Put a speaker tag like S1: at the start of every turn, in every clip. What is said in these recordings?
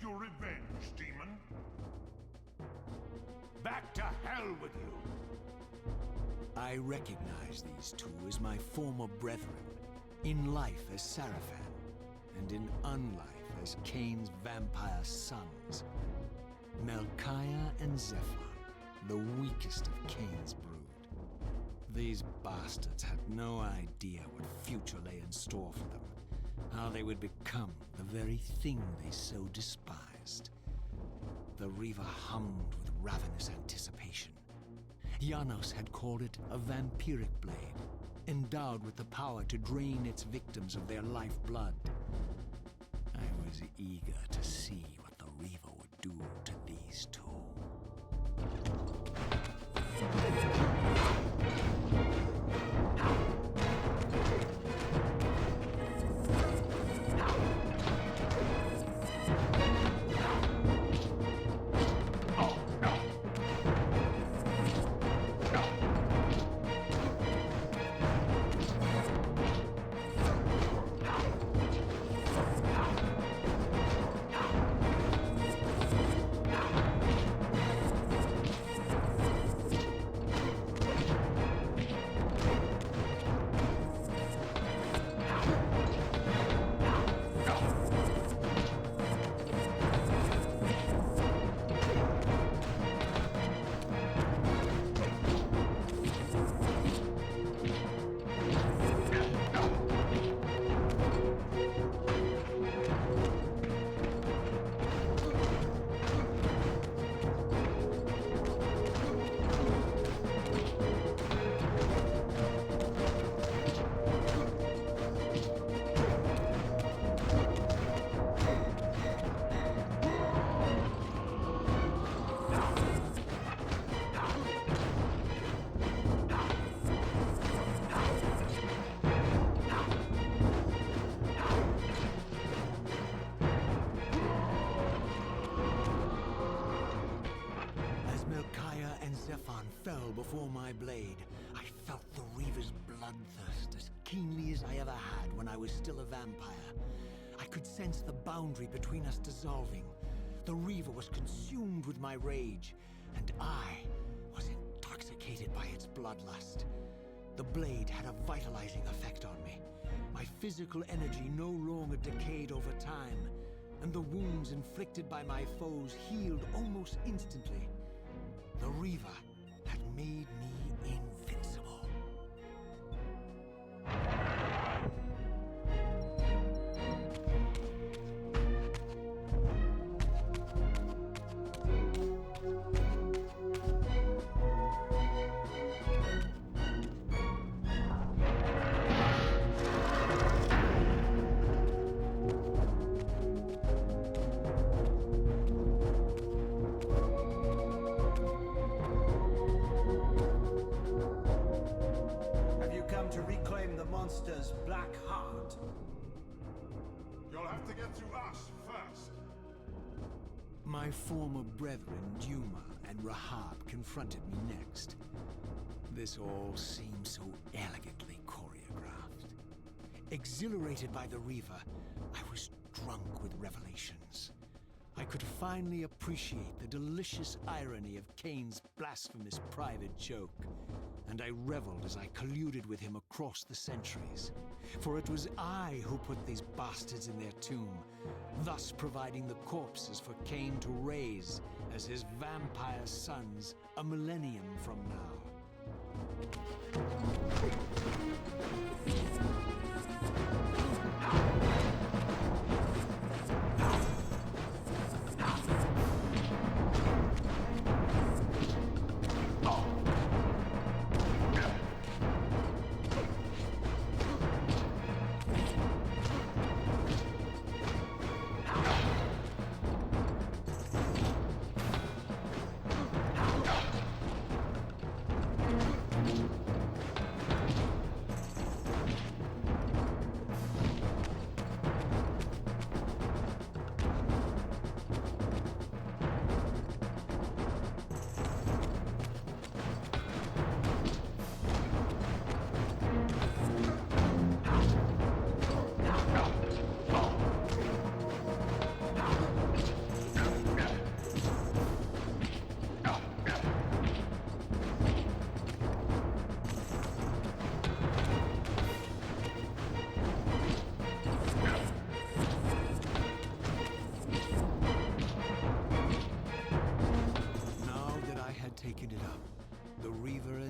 S1: your revenge, demon? Back to hell with you!
S2: I recognize these two as my former brethren, in life as Sarafan, and in unlife as Kain's vampire sons. Melchiah and Zephon, the weakest of Kain's brood. These bastards had no idea what future lay in store for them, how they would become the very thing they so despised. The Reaver hummed with ravenous anticipation. Janos had called it a vampiric blade, endowed with the power to drain its victims of their lifeblood. I was eager to see what the Reaver would do to these two. Fell before my blade. I felt the Reaver's bloodthirst as keenly as I ever had when I was still a vampire. I could sense the boundary between us dissolving. The Reaver was consumed with my rage, and I was intoxicated by its bloodlust. The blade had a vitalizing effect on me. My physical energy no longer decayed over time, and the wounds inflicted by my foes healed almost instantly. The Reaver had made me invincible.
S3: Black heart.
S1: You'll have to get through us first.
S2: My former brethren, Duma and Rahab, confronted me next. This all seemed so elegantly choreographed. Exhilarated by the Reaver, I was drunk with revelations. I could finally appreciate the delicious irony of Kain's blasphemous private joke, and I reveled as I colluded with him across the centuries. For it was I who put these bastards in their tomb, thus providing the corpses for Kain to raise as his vampire sons a millennium from now.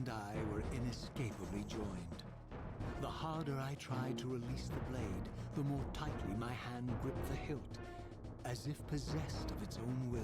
S2: and I were inescapably joined. The harder I tried to release the blade, the more tightly my hand gripped the hilt, as if possessed of its own will.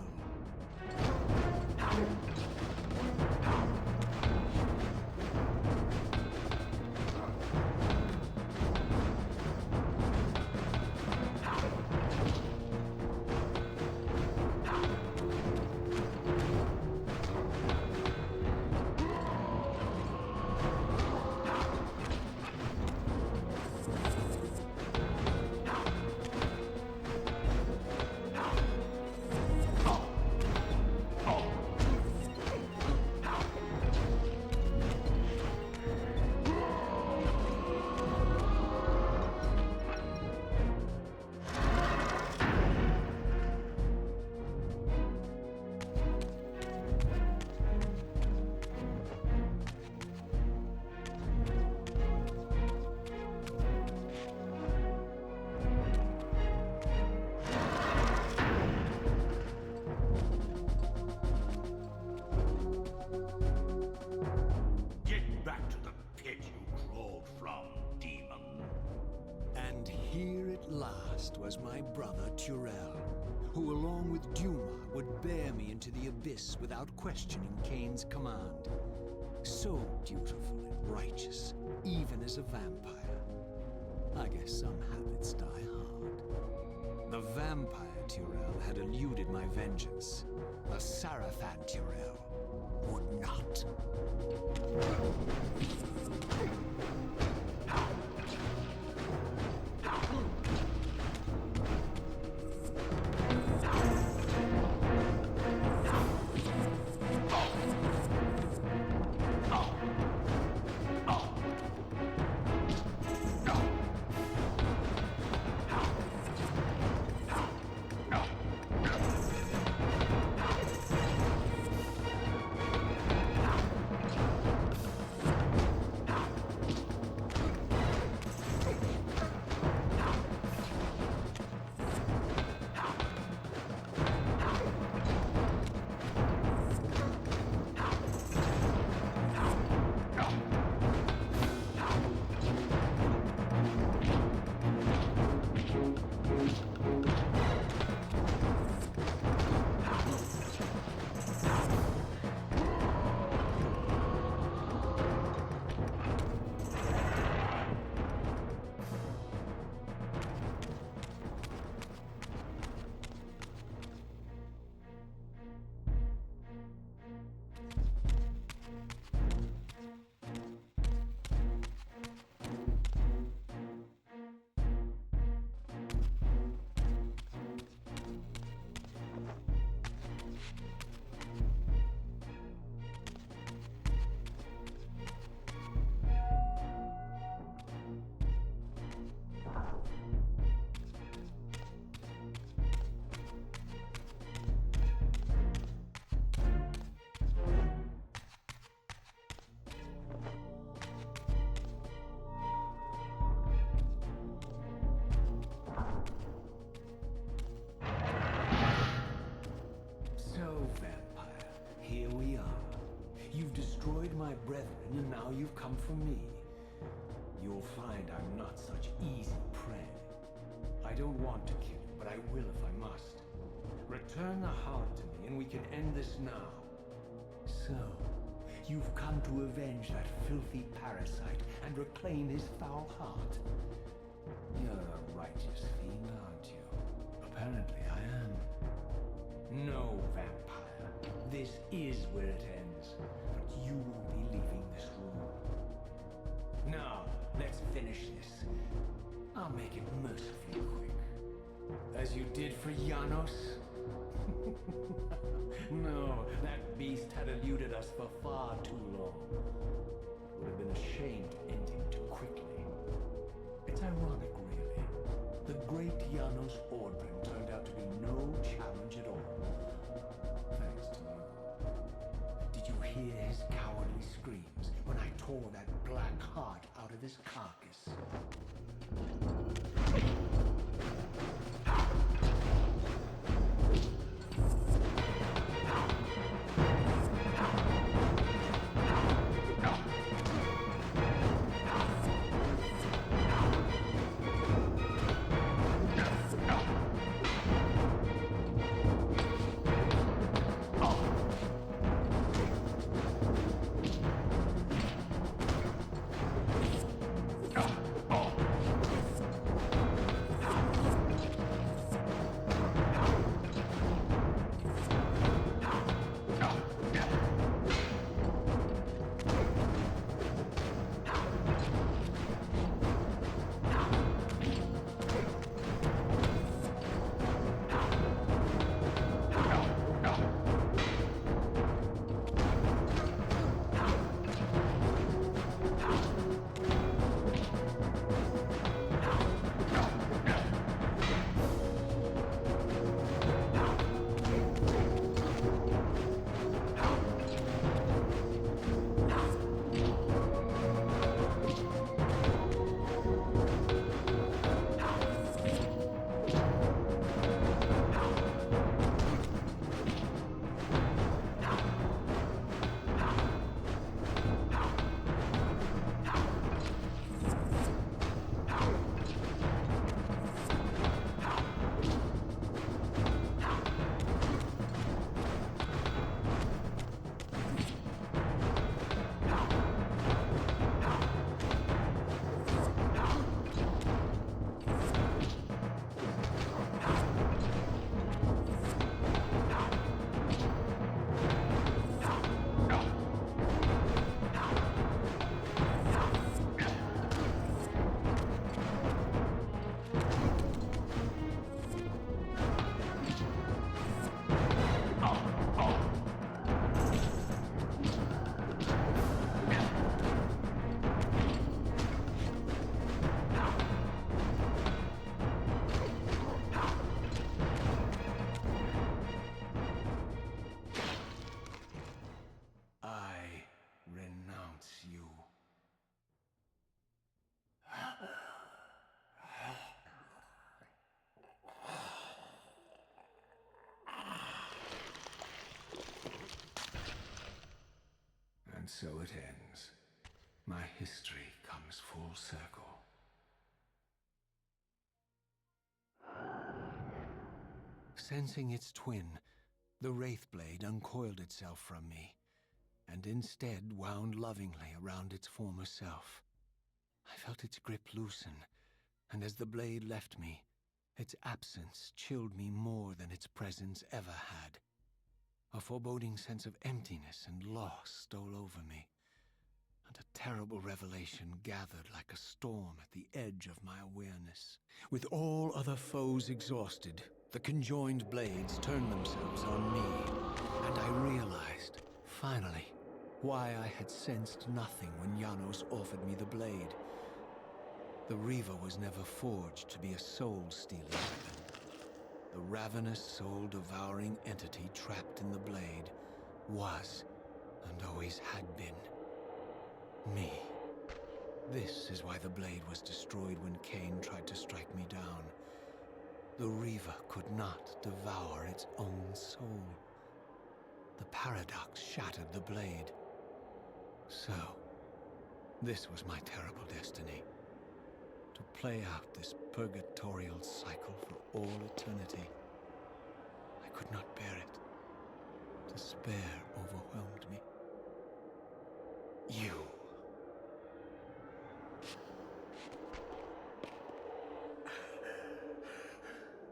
S2: Was my brother Tyrell, who along with Duma would bear me into the abyss without questioning Kain's command. So dutiful and righteous, even as a vampire. I guess some habits die hard. The vampire Tyrell had eluded my vengeance. The Sarafan Tyrell would not. My brethren, and now you've come for me. You'll find I'm not such easy prey. I don't want to kill you, but I will if I must. Return the heart to me, and we can end this now. So, you've come to avenge that filthy parasite and reclaim his foul heart. You're a righteous fiend, aren't you? Apparently I am. No, vampire. This is where it ends. But you won't be leaving this room. Now, let's finish this. I'll make it mercifully quick. As you did for Janos? No, that beast had eluded us for far too long. It would have been a shame to end him too quickly. It's ironic, really. The great Janos Ordrin turned out to be no challenge at all. Thanks to you. Did you hear his cowardly screams when I tore that black heart out of his carcass? so it ends. My history comes full circle. Sensing its twin, the Wraithblade uncoiled itself from me, and instead wound lovingly around its former self. I felt its grip loosen, and as the blade left me, its absence chilled me more than its presence ever had. A foreboding sense of emptiness and loss stole over me, and a terrible revelation gathered like a storm at the edge of my awareness. With all other foes exhausted, the conjoined blades turned themselves on me, and I realized, finally, why I had sensed nothing when Janos offered me the blade. The Reaver was never forged to be a soul-stealing weapon. The ravenous, soul-devouring entity trapped in the blade was, and always had been, me. This is why the blade was destroyed when Kain tried to strike me down. The Reaver could not devour its own soul. The paradox shattered the blade. So, this was my terrible destiny. To play out this purgatorial cycle for all eternity. I could not bear it. Despair overwhelmed me. You.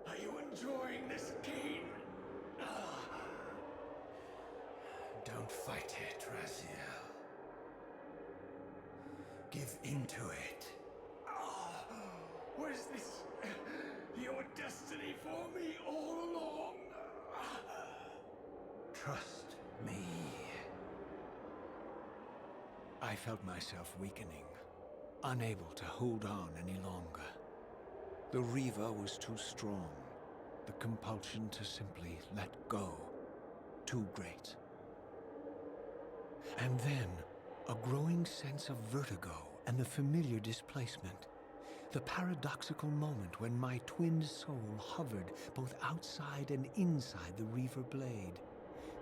S2: Are you enjoying this, Kain? Don't fight it, Raziel. Give into it. Was this your destiny for me all along? Trust me. I felt myself weakening, unable to hold on any longer. The Reaver was too strong. The compulsion to simply let go, too great. And then, a growing sense of vertigo and the familiar displacement. The paradoxical moment when my twin soul hovered both outside and inside the Reaver blade.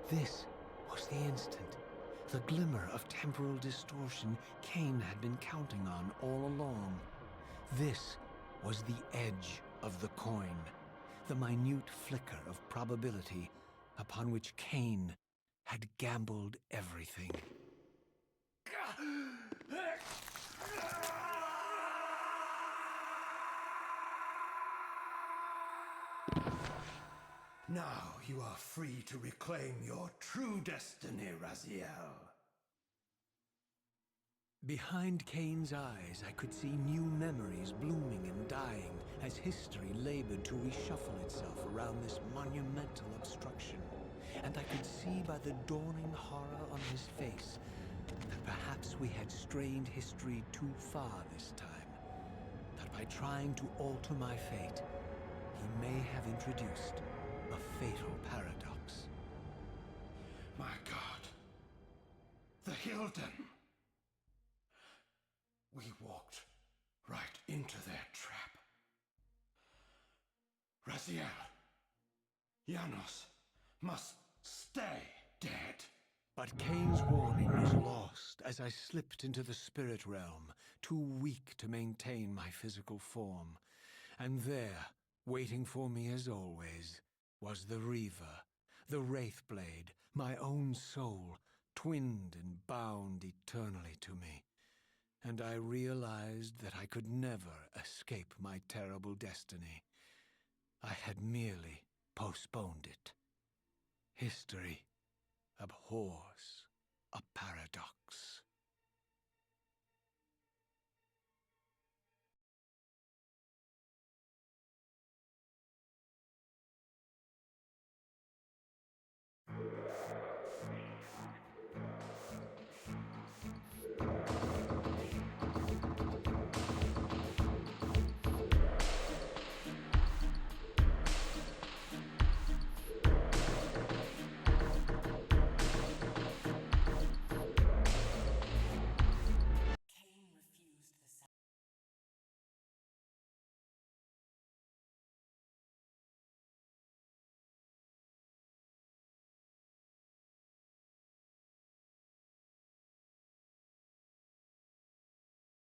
S2: This was the instant, the glimmer of temporal distortion Kain had been counting on all along. This was the edge of the coin, the minute flicker of probability upon which Kain had gambled everything. Now you are free to reclaim your true destiny, Raziel. Behind Kain's eyes, I could see new memories blooming and dying as history labored to reshuffle itself around this monumental obstruction. And I could see by the dawning horror on his face that perhaps we had strained history too far this time. That by trying to alter my fate, he may have introduced a fatal paradox. My God. The Hilden. We walked right into their trap. Raziel, Janos must stay dead. But Kain's warning was lost as I slipped into the spirit realm, too weak to maintain my physical form. And there, waiting for me as always, was the Reaver, the Wraithblade, my own soul, twinned and bound eternally to me. And I realized that I could never escape my terrible destiny. I had merely postponed it. History abhors a paradox.